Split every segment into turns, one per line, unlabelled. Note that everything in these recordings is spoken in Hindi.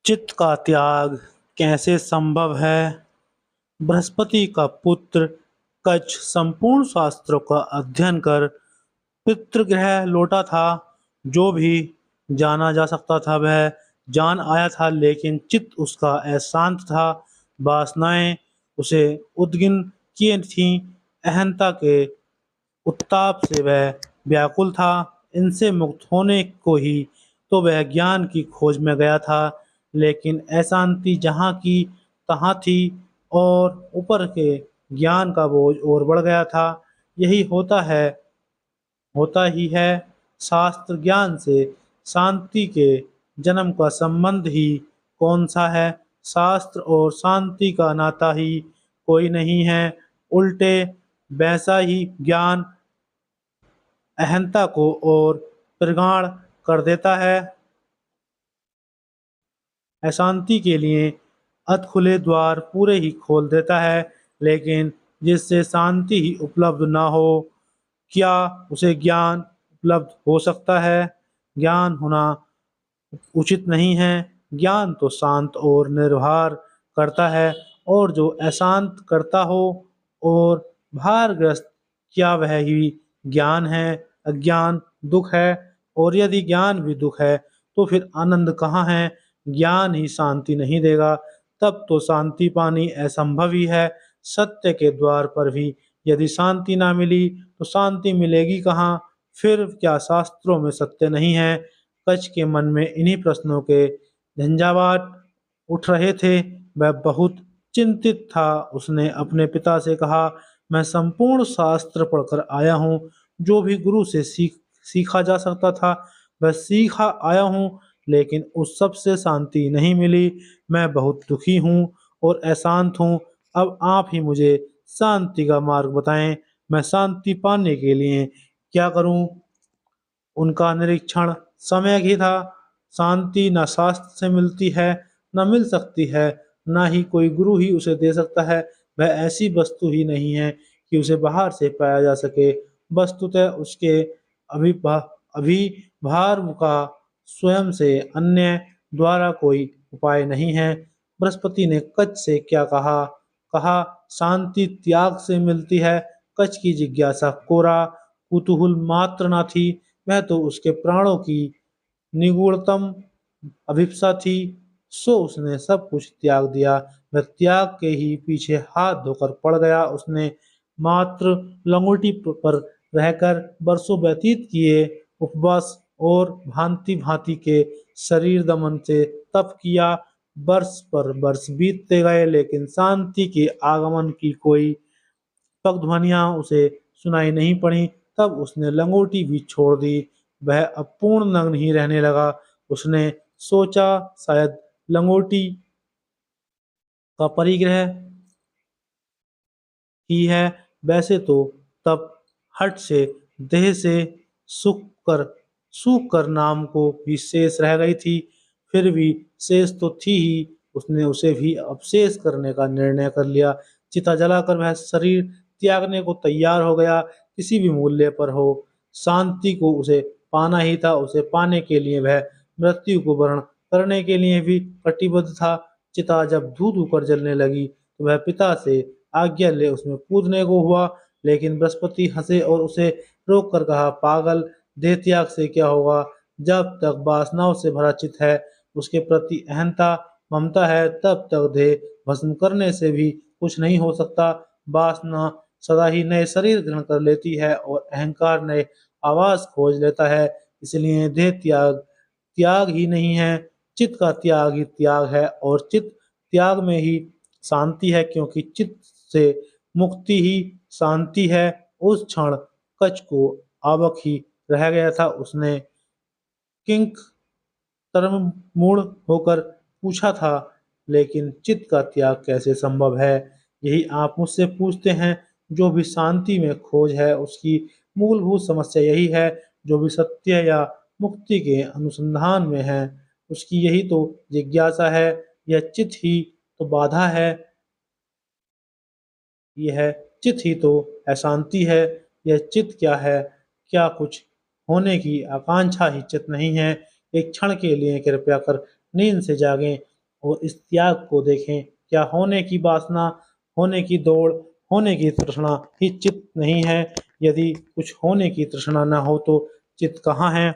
चित्त का त्याग कैसे संभव है? बृहस्पति का पुत्र कच्छ संपूर्ण शास्त्रों का अध्ययन कर पितृगृह लौटा था। जो भी जाना जा सकता था वह जान आया था, लेकिन चित्त उसका अशांत था। वासनाएं उसे उद्विग्न किए थीं। अहंता के उत्ताप से वह व्याकुल था। इनसे मुक्त होने को ही तो वह ज्ञान की खोज में गया था, लेकिन अशांति जहाँ की तहाँ थी और ऊपर के ज्ञान का बोझ और बढ़ गया था। यही होता ही है। शास्त्र ज्ञान से शांति के जन्म का संबंध ही कौन सा है? शास्त्र और शांति का नाता ही कोई नहीं है। उल्टे वैसा ही ज्ञान अहंता को और प्रगाढ़ कर देता है। अशांति के लिए अधखुले द्वार पूरे ही खोल देता है, लेकिन जिससे शांति ही उपलब्ध ना हो, क्या उसे ज्ञान उपलब्ध हो सकता है? ज्ञान होना उचित नहीं है। ज्ञान तो शांत और निर्भर करता है, और जो अशांत करता हो और भारग्रस्त, क्या वह ही ज्ञान है? अज्ञान दुख है, और यदि ज्ञान भी दुख है तो फिर आनंद कहाँ है? ज्ञान ही शांति नहीं देगा, तब तो शांति पानी असंभव ही है। सत्य के द्वार पर भी यदि शांति ना मिली तो शांति मिलेगी कहाँ? फिर क्या शास्त्रों में सत्य नहीं है? कच्छ के मन में इन्हीं प्रश्नों के झंझावात उठ रहे थे। वह बहुत चिंतित था। उसने अपने पिता से कहा, मैं संपूर्ण शास्त्र पढ़कर आया हूँ। जो भी गुरु से सीखा जा सकता था वह सीखा आया हूँ, लेकिन उस सब से शांति नहीं मिली। मैं बहुत दुखी हूँ और अशांत हूँ। अब आप ही मुझे शांति का मार्ग बताएं। मैं शांति पाने के लिए क्या करूं? उनका निरीक्षण सम्यक ही था। शांति न शास्त्र से मिलती है, न मिल सकती है, न ही कोई गुरु ही उसे दे सकता है। वह ऐसी वस्तु ही नहीं है कि उसे बाहर से पाया जा सके। वस्तुतः उसके अभिभार का स्वयं से अन्य द्वारा कोई उपाय नहीं है। बृहस्पति ने कच्छ से क्या कहा? कहा, शांति त्याग से मिलती है। कच्छ की जिज्ञासा कोरा कुतूहल मात्र न थी, वह तो उसके प्राणों की निगूढ़तम अभिप्सा थी। सो उसने सब कुछ त्याग दिया। वह त्याग के ही पीछे हाथ धोकर पड़ गया। उसने मात्र लंगोटी पर रहकर वर्षों व्यतीत किए। उपवास और भांति भांति के शरीर दमन से तप किया। वर्ष पर वर्ष बीतते गए, लेकिन शांति के आगमन की कोई पगध्वनियां उसे सुनाई नहीं पड़ी। तब उसने लंगोटी भी छोड़ दी। वह अब पूर्ण नग्न ही रहने लगा। उसने सोचा, शायद लंगोटी का परिग्रह ही है। वैसे तो तब हट से देह से सुख कर सूख कर नाम को भी शेष रह गई थी। फिर भी शेष तो थी ही, उसने उसे भी अपशेष करने का निर्णय कर लिया। चिता जलाकर वह शरीर त्यागने को तैयार हो गया, किसी भी मूल्य पर हो। शांति को उसे पाना ही था। उसे पाने के लिए वह मृत्यु को वरण करने के लिए भी कटिबद्ध था। चिता जब धू धू कर जलने लगी तो वह पिता से आज्ञा ले उसमें कूदने को हुआ, लेकिन बृहस्पति हंसे और उसे रोक कर कहा, पागल, देह त्याग से क्या होगा? जब तक वासनाओं से भरा चित्त है, उसके प्रति अहंता ममता है, तब तक देह भस्म करने से भी कुछ नहीं हो सकता। वासना सदा ही नए शरीर ग्रहण कर लेती है और अहंकार नए आवास खोज लेता है। इसलिए देह त्याग त्याग ही नहीं है, चित्त का त्याग ही त्याग है, और चित्त त्याग में ही शांति है, क्योंकि चित्त से मुक्ति ही शांति है। उस क्षण कच्छ को आवक ही रह गया था। उसने किंक तरमूढ़ होकर पूछा था, लेकिन चित्त का त्याग कैसे संभव है? यही आप मुझसे पूछते हैं। जो भी शांति में खोज है उसकी मूलभूत समस्या यही है। जो भी सत्य या मुक्ति के अनुसंधान में है उसकी यही तो जिज्ञासा है। यह चित्त ही तो बाधा है। यह चित्त ही तो अशांति है। यह चित्त क्या है? क्या कुछ होने की आकांक्षा ही चित्त नहीं है? एक क्षण के लिए कृपया कर नींद से जागें। और इस त्याग को देखें। क्या होने की वासना, होने की दौड़, होने की तृष्णा ही चित्त नहीं है? यदि कुछ होने की तृष्णा न हो तो चित्त कहाँ है?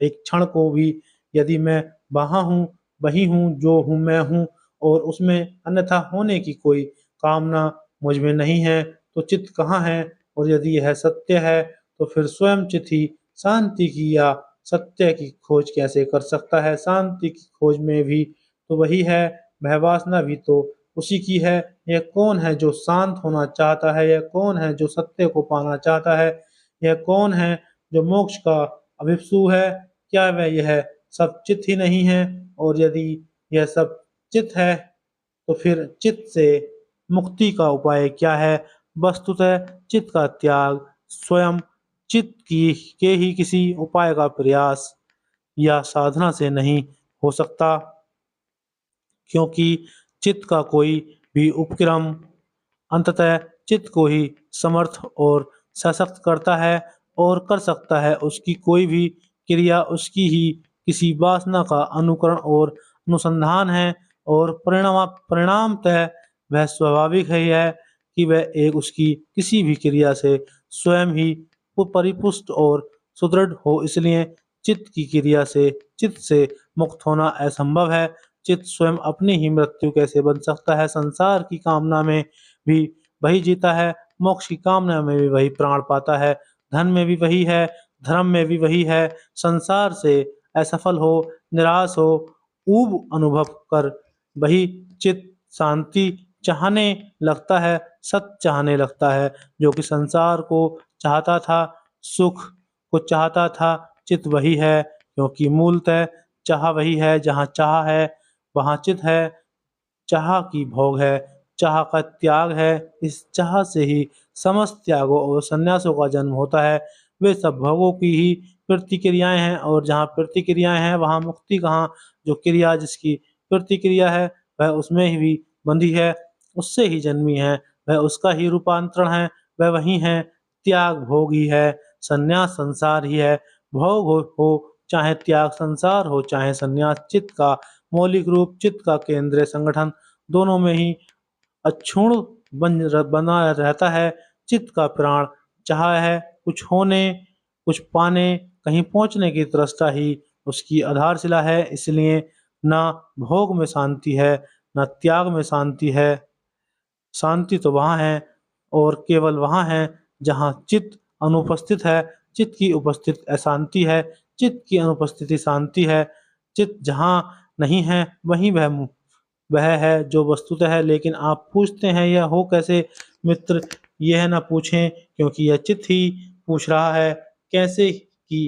एक क्षण को भी यदि मैं वहाँ हूँ, वही हूँ जो हूँ मैं हूँ, और उसमें अन्यथा होने की कोई कामना मुझ में नहीं है, तो चित्त कहाँ है? और यदि यह सत्य है तो फिर स्वयं चित्त ही शांति की या सत्य की खोज कैसे कर सकता है? शांति की खोज में भी तो वही है, वह वासना भी तो उसी की है। यह कौन है जो शांत होना चाहता है? यह कौन है जो सत्य को पाना चाहता है? यह कौन है जो मोक्ष का अभिप्सु है? क्या वह यह सब चित्त ही नहीं है? और यदि यह सब चित्त है तो फिर चित्त से मुक्ति का उपाय क्या है? वस्तुतः चित्त का त्याग स्वयं चित्त की के ही किसी उपाय का प्रयास या साधना से नहीं हो सकता, क्योंकि चित्त का कोई भी उपक्रम अंततः चित्त को ही समर्थ और सशक्त करता है और कर सकता है। उसकी कोई भी क्रिया उसकी ही किसी वासना का अनुकरण और अनुसंधान है, और परिणामतः वह स्वाभाविक है कि वह एक उसकी किसी भी क्रिया से स्वयं ही परिपुष्ट और सुदृढ़ हो। इसलिए चित्त की क्रिया से, चित्त से मुक्त होना असंभव है। चित्त स्वयं अपनी ही मृत्यु कैसे बन सकता है? संसार की कामना में भी वही जीता है, मोक्ष की कामना में भी वही प्राण पाता है, धन में भी वही है, धर्म में भी वही है। संसार से असफल हो, निराश हो, ऊब अनुभव कर वही चित्त शांति चाहने लगता है, सत्य चाहने लगता है, जो कि संसार को चाहता था, सुख को चाहता था। चित्त वही है, क्योंकि मूलतः चाह वही है। जहाँ चाह है वहाँ चित्त है। चाह की भोग है, चाह का त्याग है। इस चाह से ही समस्त त्यागों और संन्यासों का जन्म होता है। वे सब भोगों की ही प्रतिक्रियाएं हैं, और जहाँ प्रतिक्रियाएं हैं वहाँ मुक्ति कहाँ? जो क्रिया जिसकी प्रतिक्रिया है वह उसमें ही भी बंधी है, उससे ही जन्मी है, वह उसका ही रूपांतरण है, वह वही है। त्याग भोग ही है, संन्यास संसार ही है। भोग हो चाहे त्याग, संसार हो चाहे संन्यास, चित्त का मौलिक रूप, चित्त का केंद्रीय संगठन दोनों में ही अक्षुण्ण बना रहता है। चित्त का प्राण चाह है, कुछ होने, कुछ पाने, कहीं पहुंचने की तृष्णा ही उसकी आधारशिला है। इसलिए ना भोग में शांति है, ना त्याग में शांति है। शांति तो वहाँ है, और केवल वहाँ है जहाँ चित्त अनुपस्थित है। चित्त की उपस्थित अशांति है, चित्त की अनुपस्थिति शांति है। चित्त जहाँ नहीं है वहीं वह है जो वस्तुतः है। लेकिन आप पूछते हैं यह हो कैसे? मित्र, यह न पूछें, क्योंकि यह चित्त ही पूछ रहा है। कैसे की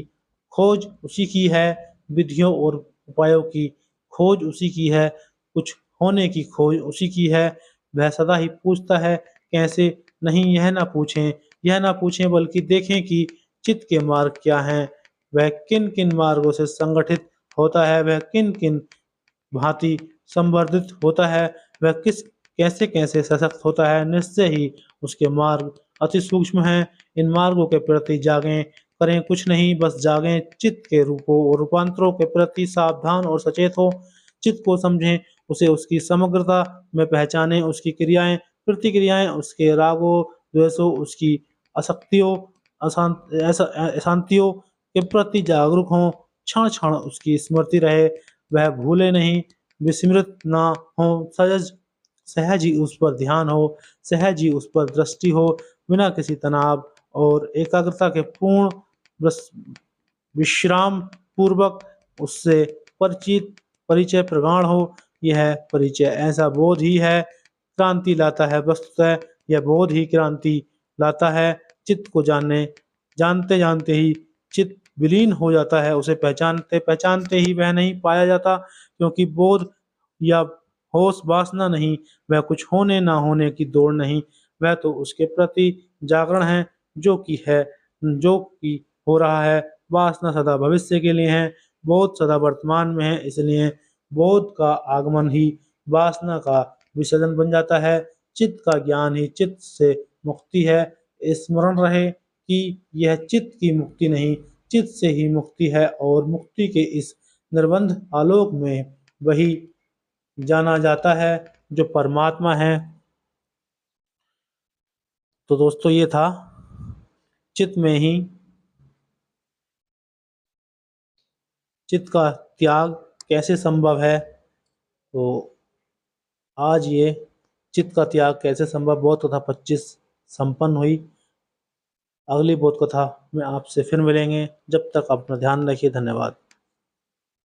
खोज उसी की है, विधियों और उपायों की खोज उसी की है, कुछ होने की खोज उसी की है। वह सदा ही पूछता है कैसे? नहीं, यह ना पूछें बल्कि देखें कि चित्त के मार्ग क्या हैं, वह किन किन मार्गों से संगठित होता है, वह किन किन भांति संवर्धित होता है, वह किस कैसे कैसे सशक्त होता है। निश्चय ही उसके मार्ग अति सूक्ष्म हैं। इन मार्गों के प्रति जागें, करें कुछ नहीं, बस जागें। चित्त के रूपों और रूपांतरों के प्रति सावधान और सचेत हो। चित्त को समझें, उसे उसकी समग्रता में पहचानें, उसकी क्रियाएं, प्रतिक्रियाएं, उसके रागों, द्वेषों, उसकी आसक्तियों, अशांतियों के प्रति जागरूक हों। क्षण क्षण उसकी स्मृति रहे, वह भूले नहीं, विस्मृत ना हो। सहज सहज ही उस पर ध्यान हो, सहज ही उस पर दृष्टि हो, बिना किसी तनाव और एकाग्रता के पूर्ण विश्राम पूर्वक उससे परिचित परिचय प्रगाढ़ हो। यह परिचय ऐसा बोध ही है क्रांति लाता है। वस्तुतः यह बोध ही क्रांति लाता है। चित्त को जानते जानते ही चित्त विलीन हो जाता है। उसे पहचानते पहचानते ही वह नहीं पाया जाता, क्योंकि बोध या होश वासना नहीं, वह कुछ होने ना होने की दौड़ नहीं, वह तो उसके प्रति जागरण है, जो कि हो रहा है। वासना सदा भविष्य के लिए है, बोध सदा वर्तमान में है। इसलिए बोध का आगमन ही वासना का विसर्जन बन जाता है। चित्त का ज्ञान ही चित्त से मुक्ति है। स्मरण रहे कि यह चित्त की मुक्ति नहीं, चित्त से ही मुक्ति है, और मुक्ति के इस निर्बंध आलोक में वही जाना जाता है, जो परमात्मा है। तो दोस्तों ये था चित्त में ही चित्त का त्याग कैसे संभव है। तो आज ये चित्त का त्याग कैसे संभव बोध कथा 25 संपन्न हुई। अगली बोध कथा में आपसे फिर मिलेंगे। जब तक अपना ध्यान रखिए। धन्यवाद।